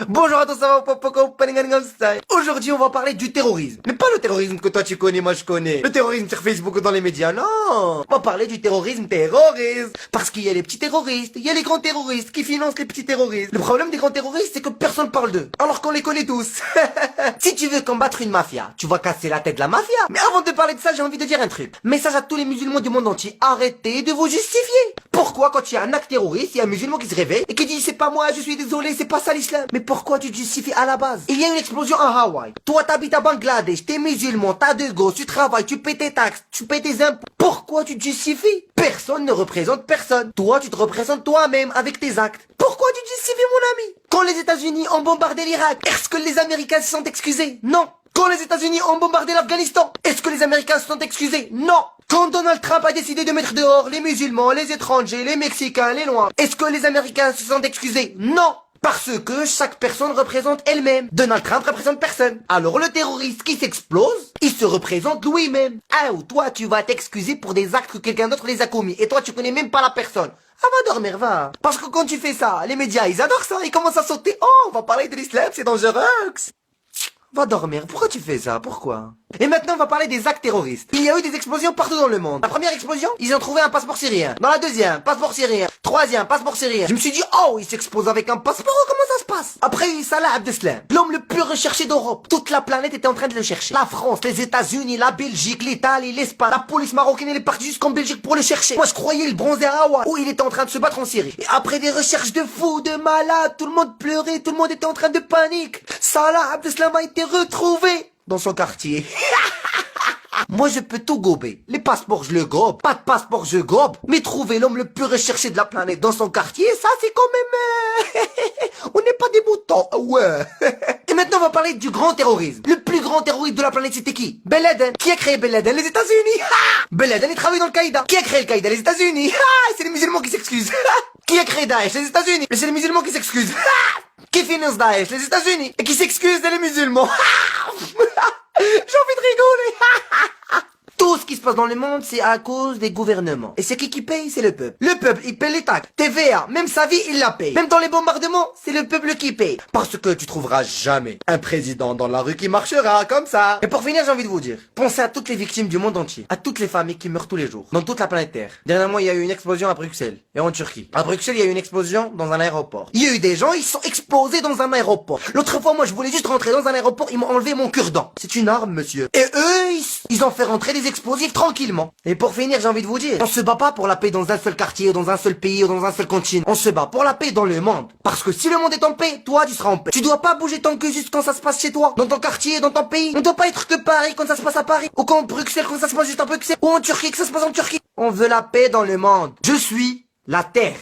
Bonjour à tous, ça va Popo, style. Aujourd'hui, on va parler du terrorisme. Mais pas le terrorisme que toi tu connais, moi je connais. Le terrorisme sur Facebook ou dans les médias, non. On va parler du terrorisme terroriste. Parce qu'il y a les petits terroristes, il y a les grands terroristes qui financent les petits terroristes. Le problème des grands terroristes, c'est que personne parle d'eux. Alors qu'on les connaît tous. Si tu veux combattre une mafia, tu vas casser la tête de la mafia. Mais avant de parler de ça, j'ai envie de dire un truc. Message à tous les musulmans du monde entier. Arrêtez de vous justifier. Pourquoi quand il y a un acte terroriste, il y a un musulman qui se réveille et qui dit c'est pas moi, je suis désolé, c'est pas ça l'islam. Mais pourquoi tu te justifies à la base? Il y a une explosion à Hawaï. Toi t'habites à Bangladesh, t'es musulman, t'as deux gosses, tu travailles, tu paies tes taxes, tu paies tes impôts. Pourquoi tu te justifies? Personne ne représente personne. Toi tu te représentes toi-même avec tes actes. Pourquoi tu te justifies mon ami? Quand les États-Unis ont bombardé l'Irak, est-ce que les Américains se sont excusés? Non. Quand les États-Unis ont bombardé l'Afghanistan, est-ce que les Américains se sont excusés? Non. Quand Donald Trump a décidé de mettre dehors les musulmans, les étrangers, les Mexicains, les Noirs, est-ce que les Américains se sont excusés? Non. Parce que chaque personne représente elle-même. Donald Trump représente personne. Alors le terroriste qui s'explose, il se représente lui-même. Ah, ou toi tu vas t'excuser pour des actes que quelqu'un d'autre les a commis. Et toi tu connais même pas la personne. Ah, va dormir, va. Parce que quand tu fais ça, les médias ils adorent ça, ils commencent à sauter. Oh, on va parler de l'islam, c'est dangereux. Va dormir, pourquoi tu fais ça? Pourquoi? Et maintenant on va parler des actes terroristes. Il y a eu des explosions partout dans le monde. La première explosion, ils ont trouvé un passeport syrien. Dans la deuxième, passeport syrien. Troisième, passeport syrien. Je me suis dit, oh, il s'explose avec un passeport, comment ça se passe? Après, Salah Abdeslam, l'homme le plus recherché d'Europe. Toute la planète était en train de le chercher. La France, les États-Unis, la Belgique, l'Italie, l'Espagne. La police marocaine, elle est partie jusqu'en Belgique pour le chercher. Moi, je croyais le bronzer à Hawaï, où il était en train de se battre en Syrie. Et après des recherches de fous, de malades, tout le monde pleurait, tout le monde était en train de panique. Salah Abdeslam a été retrouvé dans son quartier. Moi je peux tout gober. Les passeports je le gobe. Pas de passeport je gobe. Mais trouver l'homme le plus recherché de la planète dans son quartier, ça c'est quand même... On n'est pas des boutons. Ouais. Et maintenant on va parler du grand terrorisme. Le plus grand terroriste de la planète c'était qui? Ben Laden. Qui a créé Ben Laden? Les États-Unis. Ben Laden il travaille dans le Qaïda. Qui a créé le Qaïda? Les États-Unis. C'est les musulmans qui s'excusent. Qui a créé Daesh? Les États-Unis. Mais c'est les musulmans qui s'excusent. Qui finance Daesh? Les États-Unis. Et qui s'excusent, c'est les musulmans. J'ai envie de rigoler. Tout ce qui se passe dans le monde, c'est à cause des gouvernements. Et c'est qui paye? C'est le peuple. Le peuple, il paye les taxes. TVA, même sa vie, il la paye. Même dans les bombardements, c'est le peuple qui paye. Parce que tu trouveras jamais un président dans la rue qui marchera comme ça. Et pour finir, j'ai envie de vous dire, pensez à toutes les victimes du monde entier. À toutes les familles qui meurent tous les jours. Dans toute la planète Terre. Dernièrement, il y a eu une explosion à Bruxelles. Et en Turquie. À Bruxelles, il y a eu une explosion dans un aéroport. Il y a eu des gens, ils sont explosés dans un aéroport. L'autre fois, moi, je voulais juste rentrer dans un aéroport, ils m'ont enlevé mon cure-dent. C'est une arme, monsieur. Et eux, ils ont fait rentrer des explosifs tranquillement. Et pour finir, j'ai envie de vous dire, on se bat pas pour la paix dans un seul quartier, dans un seul pays ou dans un seul continent. On se bat pour la paix dans le monde. Parce que si le monde est en paix, toi, tu seras en paix. Tu dois pas bouger ton cul juste quand ça se passe chez toi, dans ton quartier, dans ton pays. On doit pas être que Paris quand ça se passe à Paris, ou quand Bruxelles quand ça se passe juste à Bruxelles, ou en Turquie que ça se passe en Turquie. On veut la paix dans le monde. Je suis la terre.